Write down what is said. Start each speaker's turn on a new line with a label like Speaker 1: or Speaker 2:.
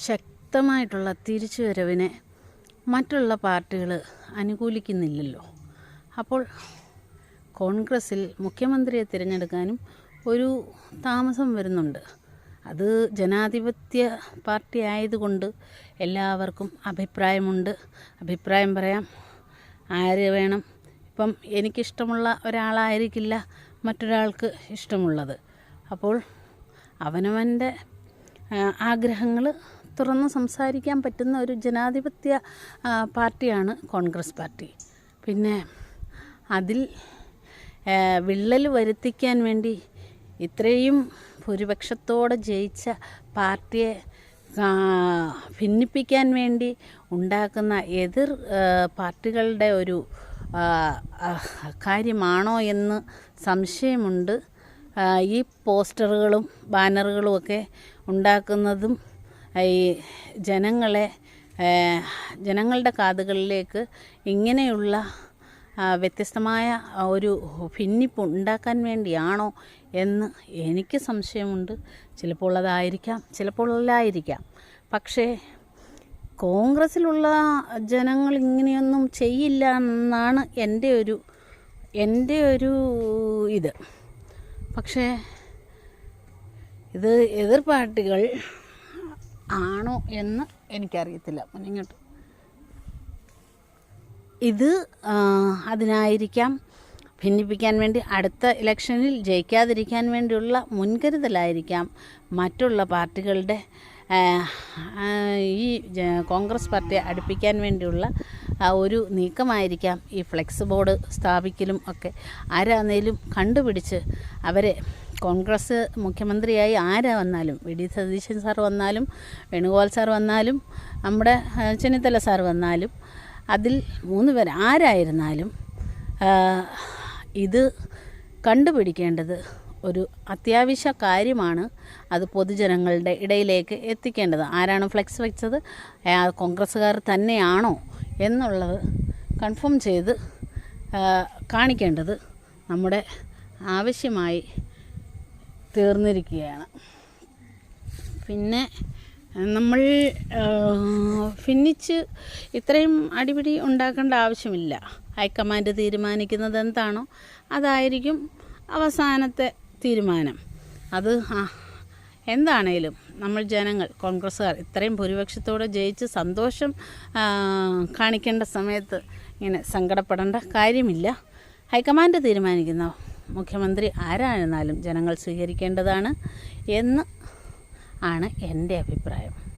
Speaker 1: ശക്തമായിട്ടുള്ള തിരിച്ചുവരവിനെ മറ്റുള്ള പാർട്ടികൾ അനുകൂലിക്കുന്നില്ലല്ലോ. അപ്പോൾ കോൺഗ്രസ്സിൽ മുഖ്യമന്ത്രിയെ തിരഞ്ഞെടുക്കാനും ഒരു താമസം വരുന്നുണ്ട്. അത് ജനാധിപത്യ പാർട്ടി ആയതുകൊണ്ട് എല്ലാവർക്കും അഭിപ്രായമുണ്ട്. അഭിപ്രായം പറയാം, ആര് വേണം. ഇപ്പം എനിക്കിഷ്ടമുള്ള ഒരാളായിരിക്കില്ല മറ്റൊരാൾക്ക് ഇഷ്ടമുള്ളത്. അപ്പോൾ അവനവൻ്റെ ആഗ്രഹങ്ങൾ തുറന്ന് സംസാരിക്കാൻ പറ്റുന്ന ഒരു ജനാധിപത്യ പാർട്ടിയാണ് കോൺഗ്രസ് പാർട്ടി. പിന്നെ അതിൽ വിള്ളൽ വരുത്തിക്കാൻ വേണ്ടി ഇത്രയും ഭൂരിപക്ഷത്തോടെ ജയിച്ച പാർട്ടിയെ ഭിന്നിപ്പിക്കാൻ വേണ്ടി ഉണ്ടാക്കുന്ന എതിർ പാർട്ടികളുടെ ഒരു കാര്യമാണോ എന്ന് സംശയമുണ്ട്. ഈ പോസ്റ്ററുകളും ബാനറുകളുമൊക്കെ ഉണ്ടാക്കുന്നതും ഈ ജനങ്ങളുടെ കാതുകളിലേക്ക് ഇങ്ങനെയുള്ള വ്യത്യസ്തമായ ഒരു ഭിന്നിപ്പ് ഉണ്ടാക്കാൻ വേണ്ടിയാണോ എന്ന് എനിക്ക് സംശയമുണ്ട്. ചിലപ്പോൾ അതായിരിക്കാം, ചിലപ്പോൾ അല്ലായിരിക്കാം. പക്ഷേ കോൺഗ്രസ്സിലുള്ള ജനങ്ങൾ ഇങ്ങനെയൊന്നും ചെയ്യില്ല എന്നാണ് എൻ്റെ ഒരു ഇത്. പക്ഷേ ഇത് എതിർ പാർട്ടികൾ ആണോ എന്ന് എനിക്കറിയത്തില്ല. ഇങ്ങോട്ട് ഇത് അതിനായിരിക്കാം, ഭിന്നിപ്പിക്കാൻ വേണ്ടി അടുത്ത ഇലക്ഷനിൽ ജയിക്കാതിരിക്കാൻ വേണ്ടിയുള്ള മുൻകരുതലായിരിക്കാം. മറ്റുള്ള പാർട്ടികളുടെ ഈ കോൺഗ്രസ് പാർട്ടിയെ അടുപ്പിക്കാൻ വേണ്ടിയുള്ള ഒരു നീക്കമായിരിക്കാം ഈ ഫ്ലെക്സ് ബോർഡ് സ്ഥാപിക്കലും ഒക്കെ. ആരാന്നേലും കണ്ടുപിടിച്ച് അവരെ കോൺഗ്രസ് മുഖ്യമന്ത്രിയായി ആരാ വന്നാലും, വി ഡി സതീശൻ സാർ വന്നാലും, വേണുഗോപാൽ സാർ വന്നാലും, നമ്മുടെ ചെന്നിത്തല സാർ വന്നാലും, അതിൽ 3 പേർ ആരായിരുന്നാലും ഇത് കണ്ടുപിടിക്കേണ്ടത് ഒരു അത്യാവശ്യ കാര്യമാണ്. അത് പൊതുജനങ്ങളുടെ ഇടയിലേക്ക് എത്തിക്കേണ്ടത്. ആരാണ് ഫ്ലെക്സ് വെച്ചത്, കോൺഗ്രസ്സുകാർ തന്നെയാണോ എന്നുള്ളത് കൺഫേം ചെയ്ത് കാണിക്കേണ്ടത് നമ്മുടെ ആവശ്യമായി തീർന്നിരിക്കുകയാണ്. പിന്നെ നമ്മൾ ഭിന്നിച്ച് ഇത്രയും അടിപിടി ഉണ്ടാക്കേണ്ട ആവശ്യമില്ല. ഹൈക്കമാൻഡ് തീരുമാനിക്കുന്നത് എന്താണോ അതായിരിക്കും അവസാനത്തെ തീരുമാനം. അത് എന്താണേലും നമ്മൾ ജനങ്ങൾ, കോൺഗ്രസ്സുകാർ ഇത്രയും ഭൂരിപക്ഷത്തോടെ ജയിച്ച് സന്തോഷം കാണിക്കേണ്ട സമയത്ത് ഇങ്ങനെ സങ്കടപ്പെടേണ്ട കാര്യമില്ല. ഹൈക്കമാൻഡ് തീരുമാനിക്കുന്ന മുഖ്യമന്ത്രി ആരായിരുന്നാലും ജനങ്ങൾ സ്വീകരിക്കേണ്ടതാണ് എന്ന് ആണ് എൻ്റെ അഭിപ്രായം.